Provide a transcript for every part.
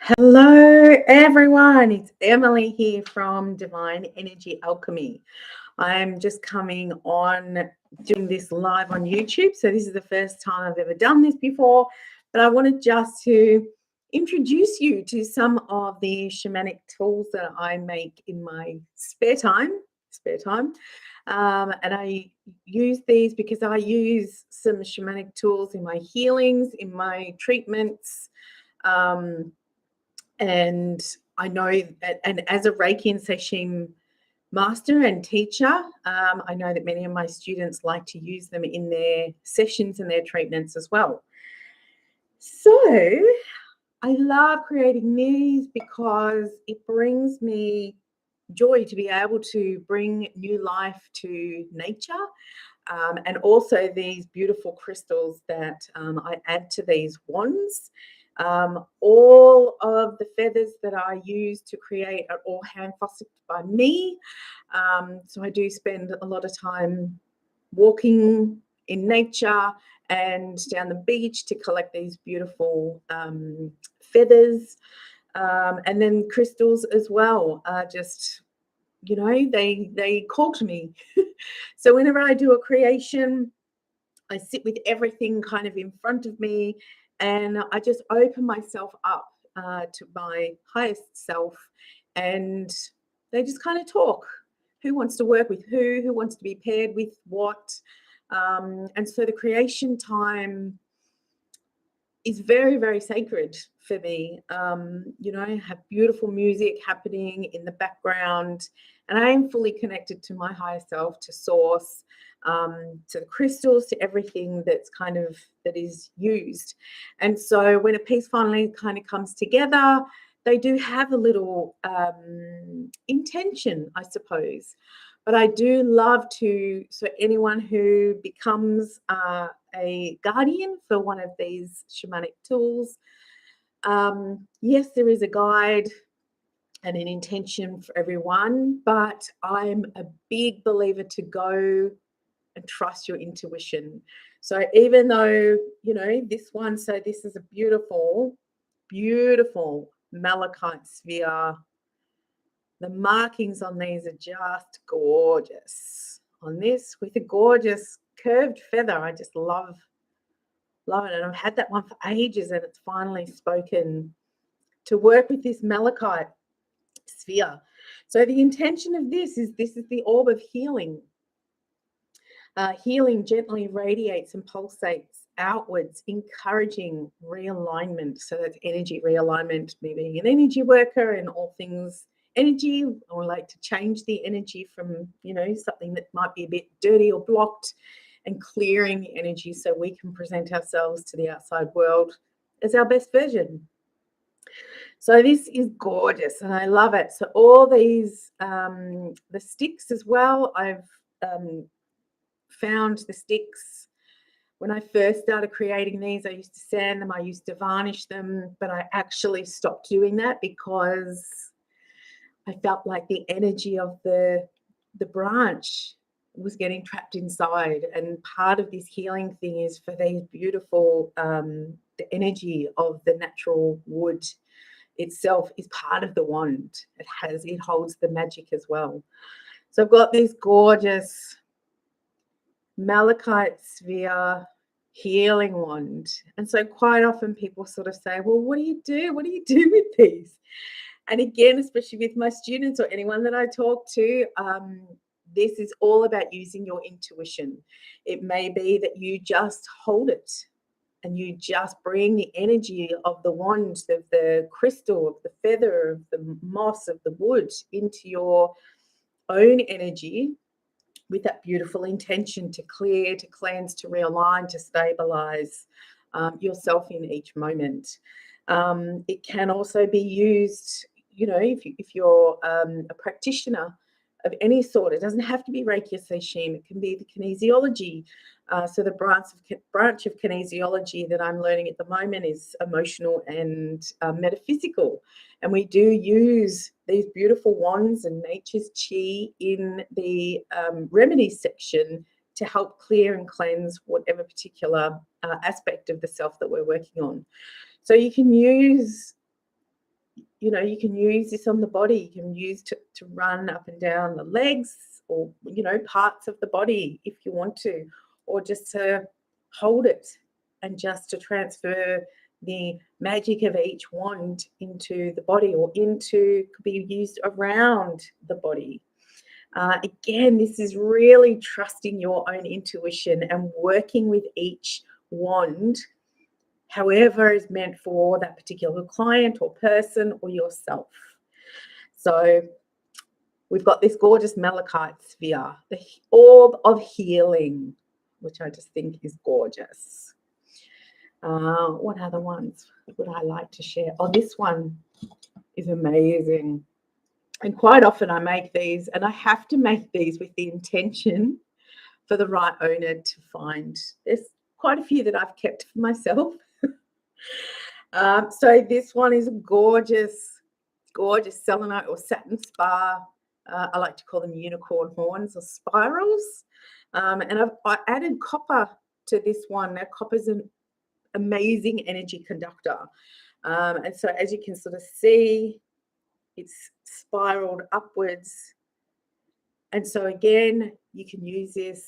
Hello, everyone. It's Emily here from Divine Energy Alchemy. I'm just coming on doing this live on YouTube. So, this is the first time I've ever done this before, but I wanted just to introduce you to some of the shamanic tools that I make in my spare time. And I use these because I use some shamanic tools in my healings, in my treatments. Um, and I know that, and as a Reiki and Seshim master and teacher, I know that many of my students like to use them in their sessions and their treatments as well. So I love creating these because it brings me joy to be able to bring new life to nature. And also these beautiful crystals that I add to these wands. All of the feathers that I use to create are all hand fossiced by me. So I do spend a lot of time walking in nature and down the beach to collect these beautiful feathers. And then crystals as well are just, they call to me. So whenever I do a creation, I sit with everything kind of in front of me and I just open myself up to my highest self, and they just kind of talk. Who wants to work with who? Who wants to be paired with what? And so the creation time is very, very sacred for me. Have beautiful music happening in the background, and I am fully connected to my higher self, to source, to the crystals, to everything that is used. And so when a piece finally kind of comes together, they do have a little intention, I suppose. But I do love to, so anyone who becomes a guardian for one of these shamanic tools, yes, there is a guide and an intention for everyone, but I'm a big believer to go and trust your intuition. So even though, this is a beautiful, beautiful malachite sphere. The markings on these are just gorgeous. On this, with a gorgeous curved feather, I just love it. And I've had that one for ages, and it's finally spoken to work with this malachite sphere. So the intention of this is the orb of healing. Healing gently radiates and pulsates outwards, encouraging realignment. So that's energy realignment, me being an energy worker and all things energy. I would like to change the energy from, something that might be a bit dirty or blocked, and clearing the energy so we can present ourselves to the outside world as our best version. So this is gorgeous and I love it. So all these, the sticks as well, I've found the sticks. When I first started creating these, I used to sand them, I used to varnish them, but I actually stopped doing that because I felt like the energy of the branch was getting trapped inside. And part of this healing thing is for these beautiful, the energy of the natural wood itself is part of the wand. It holds the magic as well. So I've got this gorgeous malachite sphere healing wand. And so quite often people sort of say, well, what do you do? What do you do with these? And again, especially with my students or anyone that I talk to, this is all about using your intuition. It may be that you just hold it and you just bring the energy of the wand, of the crystal, of the feather, of the moss, of the wood into your own energy with that beautiful intention to clear, to cleanse, to realign, to stabilize yourself in each moment. It can also be used, if you're a practitioner of any sort. It doesn't have to be Reiki or Seshim. It can be the kinesiology. So the branch of kinesiology that I'm learning at the moment is emotional and metaphysical. And we do use these beautiful wands and nature's chi in the remedies section to help clear and cleanse whatever particular aspect of the self that we're working on. So you can use you can use this on the body. You can use to run up and down the legs, or, parts of the body if you want to, or just to hold it and just to transfer the magic of each wand into the body, or could be used around the body. Again, this is really trusting your own intuition and working with each wand however is meant for that particular client or person or yourself. So we've got this gorgeous malachite sphere, the orb of healing, which I just think is gorgeous. What other ones would I like to share? Oh, this one is amazing. And quite often I make these, and I have to make these with the intention for the right owner to find. There's quite a few that I've kept for myself. So this one is a gorgeous selenite or satin spar. I like to call them unicorn horns or spirals. And I added copper to this one. Now, copper's an amazing energy conductor. And so as you can sort of see, it's spiraled upwards. And so again, you can use this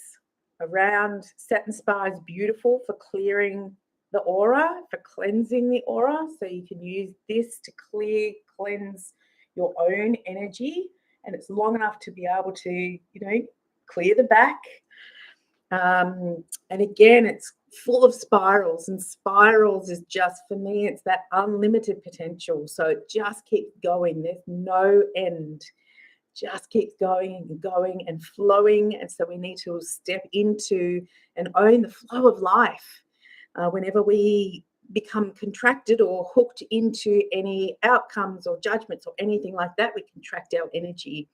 around. Satin spar is beautiful for clearing the aura, for cleansing the aura. So you can use this to cleanse your own energy. And it's long enough to be able to, clear the back. And again, it's full of spirals, and spirals is just, for me, it's that unlimited potential. So it just keeps going. There's no end. Just keeps going and going and flowing. And so we need to step into and own the flow of life. Whenever we become contracted or hooked into any outcomes or judgments or anything like that, we contract our energy.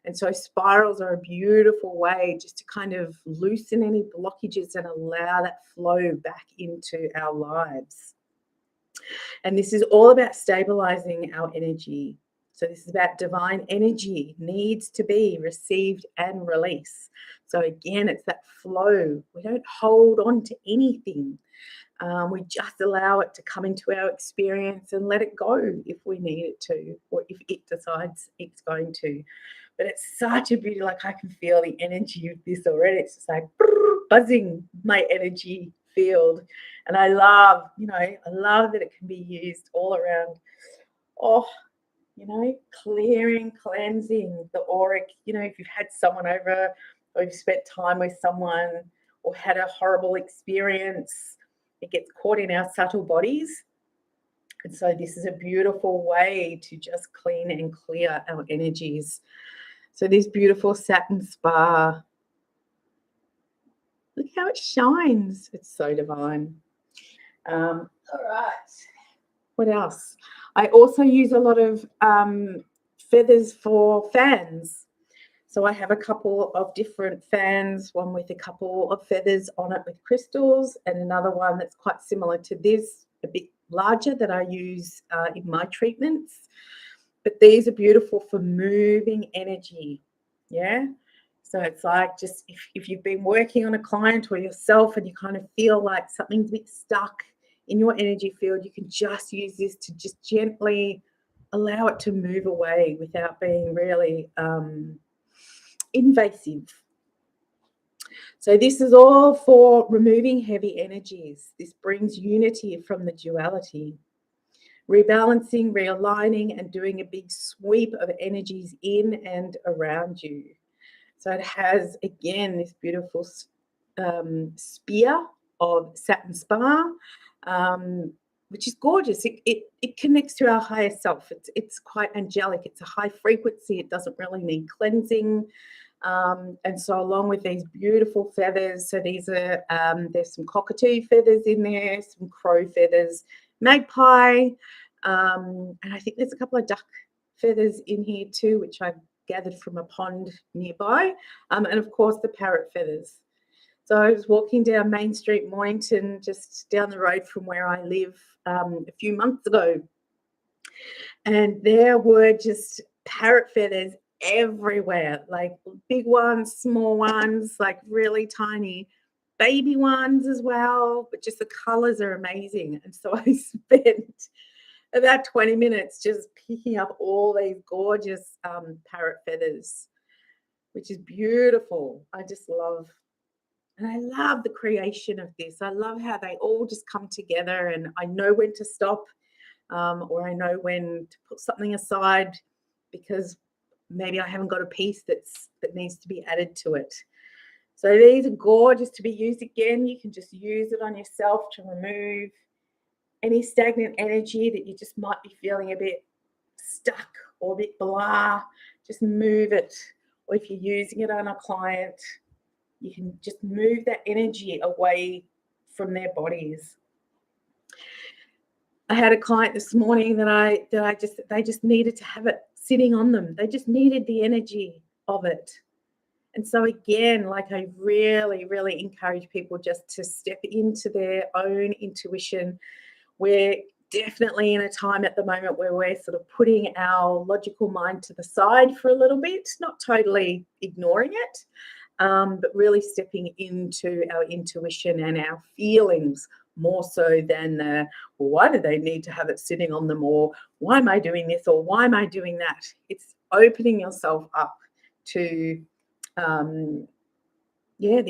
And so spirals are a beautiful way just to kind of loosen any blockages and allow that flow back into our lives. And this is all about stabilizing our energy. So this is about divine energy needs to be received and released. So again, it's that flow. We don't hold on to anything. We just allow it to come into our experience and let it go if we need it to, or if it decides it's going to. But it's such a beauty. Like, I can feel the energy of this already. It's just like buzzing my energy field. And I love that it can be used all around. Clearing, cleansing the auric. If you've had someone over, or you've spent time with someone, or had a horrible experience, it gets caught in our subtle bodies. And so this is a beautiful way to just clean and clear our energies. So this beautiful satin spar, look how it shines. It's so divine. All right. What else? I also use a lot of feathers for fans. So I have a couple of different fans, one with a couple of feathers on it with crystals, and another one that's quite similar to this, a bit larger, that I use in my treatments. But these are beautiful for moving energy. Yeah. So it's like, just if you've been working on a client or yourself and you kind of feel like something's a bit stuck in your energy field, you can just use this to just gently allow it to move away without being really invasive. So this is all for removing heavy energies. This brings unity from the duality, rebalancing, realigning, and doing a big sweep of energies in and around you. So it has, again, this beautiful spear of satin spar, which is gorgeous. It connects to our higher self. It's quite angelic. It's a high frequency. It doesn't really need cleansing. And so along with these beautiful feathers, so these are, there's some cockatoo feathers in there, some crow feathers, magpie, and I think there's a couple of duck feathers in here too, which I gathered from a pond nearby, and of course the parrot feathers. So I was walking down Main Street, Mornington, just down the road from where I live, a few months ago, and there were just parrot feathers everywhere, like big ones, small ones, like really tiny baby ones as well, but just the colors are amazing. And so I spent about 20 minutes just picking up all these gorgeous parrot feathers, which is beautiful. I just love, and I love the creation of this. I love how they all just come together, and I know when to stop, or I know when to put something aside because maybe I haven't got a piece that needs to be added to it. So these are gorgeous to be used. Again, you can just use it on yourself to remove any stagnant energy that you just might be feeling a bit stuck or a bit blah. Just move it. Or if you're using it on a client, you can just move that energy away from their bodies. I had a client this morning that they just needed to have it sitting on them. They just needed the energy of it. And so again, like, I really, really encourage people just to step into their own intuition. We're definitely in a time at the moment where we're sort of putting our logical mind to the side for a little bit, not totally ignoring it, but really stepping into our intuition and our feelings more so than well, why do they need to have it sitting on them, or why am I doing this, or why am I doing that? It's opening yourself up to the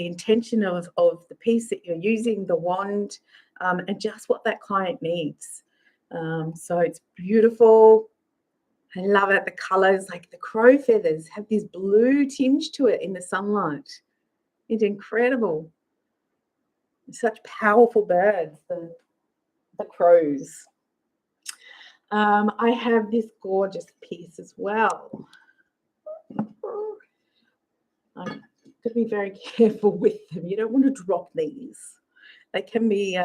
intention of the piece that you're using, the wand, and just what that client needs. So it's beautiful. I love it. The colors, like the crow feathers, have this blue tinge to it in the sunlight. It's incredible. Such powerful birds, the crows. I have this gorgeous piece as well. I've got to be very careful with them. You don't want to drop these. They can be,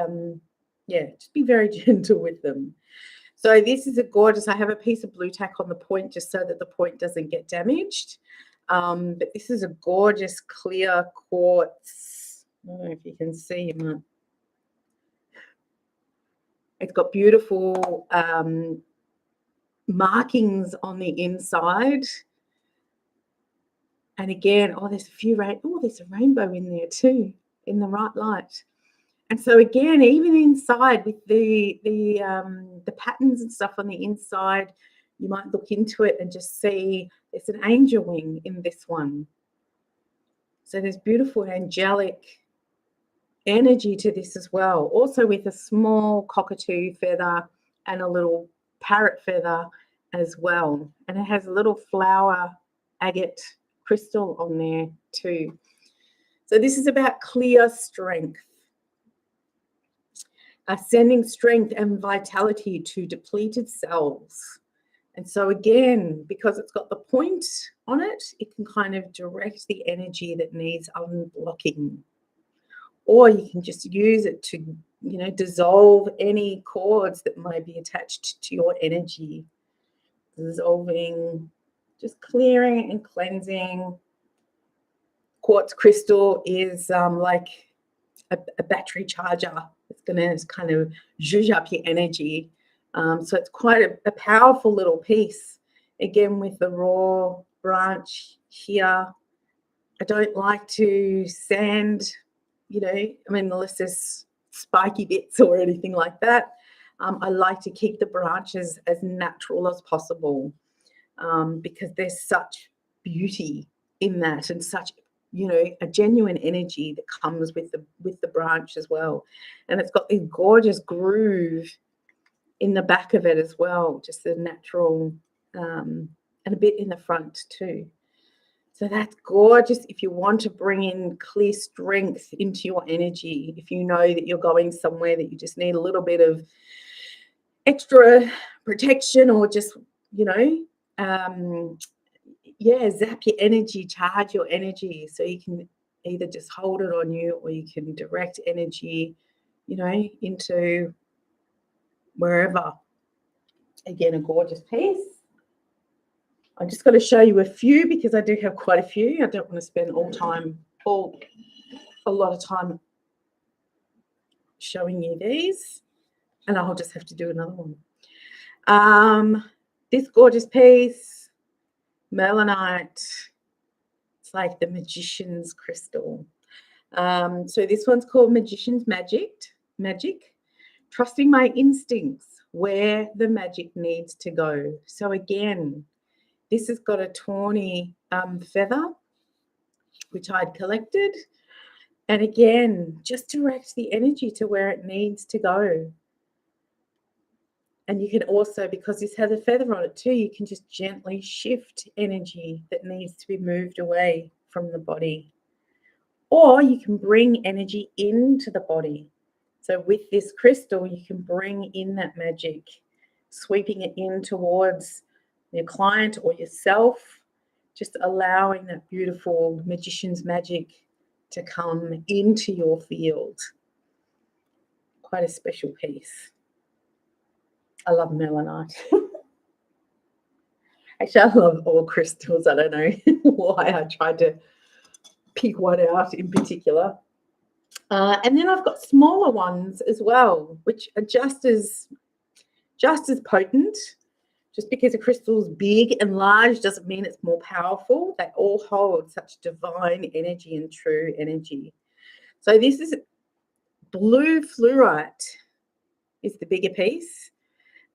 just be very gentle with them. So this is a gorgeous, I have a piece of blue tack on the point just so that the point doesn't get damaged. But this is a gorgeous clear quartz. I don't know if you can see. It's got beautiful markings on the inside. And again, there's a rainbow in there too, in the right light. And so again, even inside with the patterns and stuff on the inside, you might look into it and just see there's an angel wing in this one. So there's beautiful angelic energy to this as well. Also with a small cockatoo feather and a little parrot feather as well. And it has a little flower agate crystal on there too. So this is about clear strength. Sending strength and vitality to depleted cells. And so again, because it's got the point on it, it can kind of direct the energy that needs unblocking. Or you can just use it to, dissolve any cords that might be attached to your energy. Dissolving, just clearing and cleansing. Quartz crystal is like a battery charger. It's going to kind of zhuzh up your energy. So it's quite a powerful little piece. Again, with the raw branch here. I don't like to sand, unless there's spiky bits or anything like that. I like to keep the branches as natural as possible because there's such beauty in that and such a genuine energy that comes with the branch as well. And it's got this gorgeous groove in the back of it as well, just the natural and a bit in the front too. So that's gorgeous if you want to bring in clear strength into your energy, if you know that you're going somewhere that you just need a little bit of extra protection or just, zap your energy, charge your energy, so you can either just hold it on you or you can direct energy, into wherever. Again, a gorgeous piece. I'm just going to show you a few because I do have quite a few. I don't want to spend a lot of time showing you these, and I'll just have to do another one. This gorgeous piece, melanite. It's like the magician's crystal. So this one's called Magician's Magic. Trusting my instincts. where the magic needs to go. So again, this has got a tawny feather, which I'd collected. And again, just direct the energy to where it needs to go. And you can also, because this has a feather on it too, you can just gently shift energy that needs to be moved away from the body. Or you can bring energy into the body. So with this crystal, you can bring in that magic, sweeping it in towards your client or yourself, just allowing that beautiful magician's magic to come into your field. Quite a special piece. I love melanite. Actually, I love all crystals. I don't know why I tried to pick one out in particular. And then I've got smaller ones as well, which are just as potent. Just because a crystal's big and large doesn't mean it's more powerful. They all hold such divine energy and true energy. So this is blue fluorite is the bigger piece.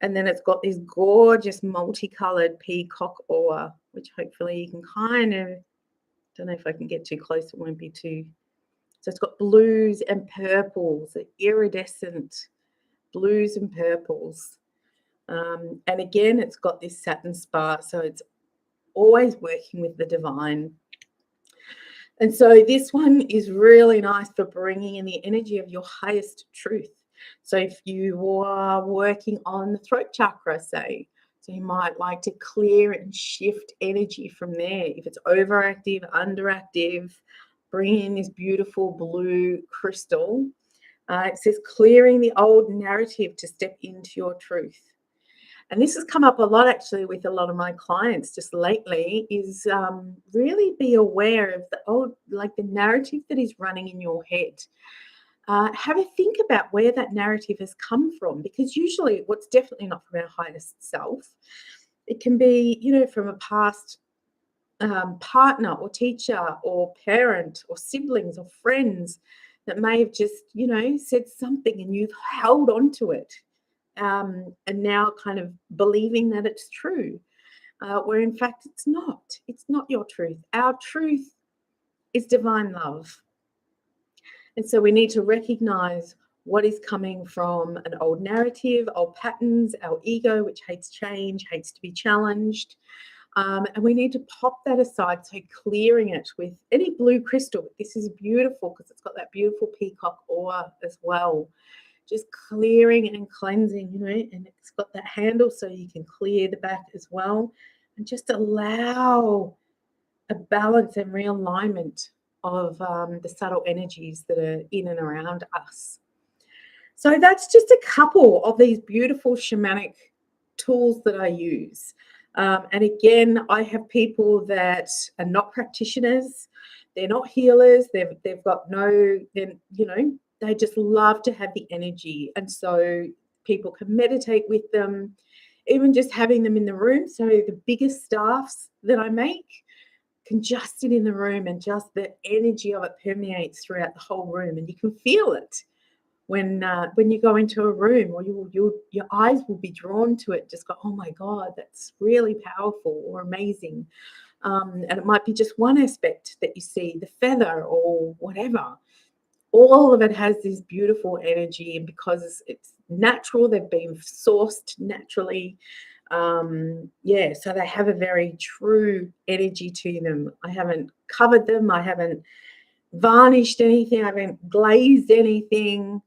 And then it's got this gorgeous multicolored peacock ore, which hopefully you can kind of, don't know if I can get too close, it won't be too. So it's got blues and purples, iridescent blues and purples. And again, it's got this satin spar, so it's always working with the divine. And so this one is really nice for bringing in the energy of your highest truth. So if you are working on the throat chakra, say, so you might like to clear and shift energy from there. If it's overactive, underactive, bring in this beautiful blue crystal. It says clearing the old narrative to step into your truth. And this has come up a lot actually with a lot of my clients just lately, is really be aware of the old, like the narrative that is running in your head. Have a think about where that narrative has come from, because usually what's definitely not from our highest self. It can be, from a past partner or teacher or parent or siblings or friends that may have just, said something and you've held on to it. And now kind of believing that it's true, where in fact it's not. It's not your truth. Our truth is divine love. And so we need to recognize what is coming from an old narrative, old patterns, our ego, which hates change, hates to be challenged. And we need to pop that aside. So clearing it with any blue crystal. This is beautiful because it's got that beautiful peacock ore as well. Just clearing and cleansing, and it's got that handle so you can clear the back as well, and just allow a balance and realignment of the subtle energies that are in and around us. So that's just a couple of these beautiful shamanic tools that I use. And again, I have people that are not practitioners, they're not healers, they've got no, they just love to have the energy. And so people can meditate with them, even just having them in the room. So the biggest staffs that I make can just sit in the room and just the energy of it permeates throughout the whole room. And you can feel it when you go into a room, or your eyes will be drawn to it. Just go, oh my God, that's really powerful or amazing. And it might be just one aspect that you see, the feather or whatever. All of it has this beautiful energy, and because it's natural, they've been sourced naturally. So they have a very true energy to them. I haven't covered them. I haven't varnished anything. I haven't glazed anything.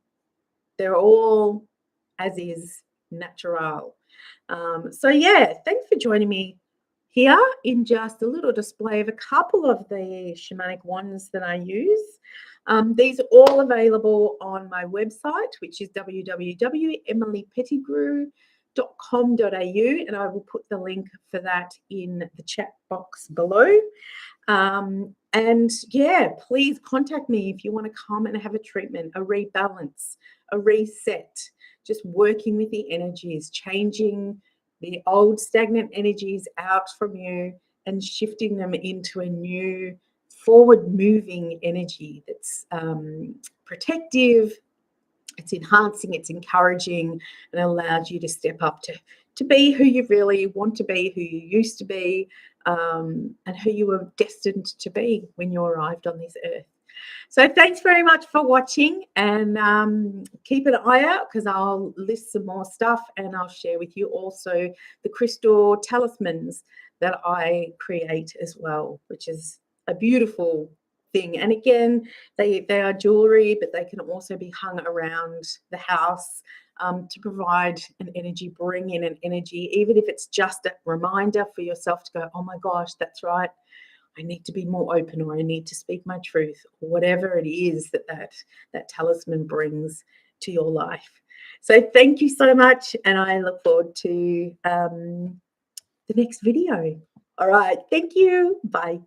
They're all as is, natural. Thanks for joining me here in just a little display of a couple of the shamanic wands that I use. These are all available on my website, which is www.emilypettigrew.com.au, and I will put the link for that in the chat box below. Please contact me if you want to come and have a treatment, a rebalance, a reset, just working with the energies, changing the old stagnant energies out from you and shifting them into a new forward moving energy that's protective It's enhancing, it's encouraging, and allows you to step up to be who you really want to be, who you used to be, and who you were destined to be when you arrived on this earth. So thanks very much for watching, and keep an eye out because I'll list some more stuff, and I'll share with you also the crystal talismans that I create as well, which is a beautiful thing. And again, they are jewelry, but they can also be hung around the house to provide an energy, bring in an energy, even if it's just a reminder for yourself to go, oh my gosh, that's right, I need to be more open, or I need to speak my truth, or whatever it is that talisman brings to your life. So thank you so much, and I look forward to the next video. All right, thank you. Bye.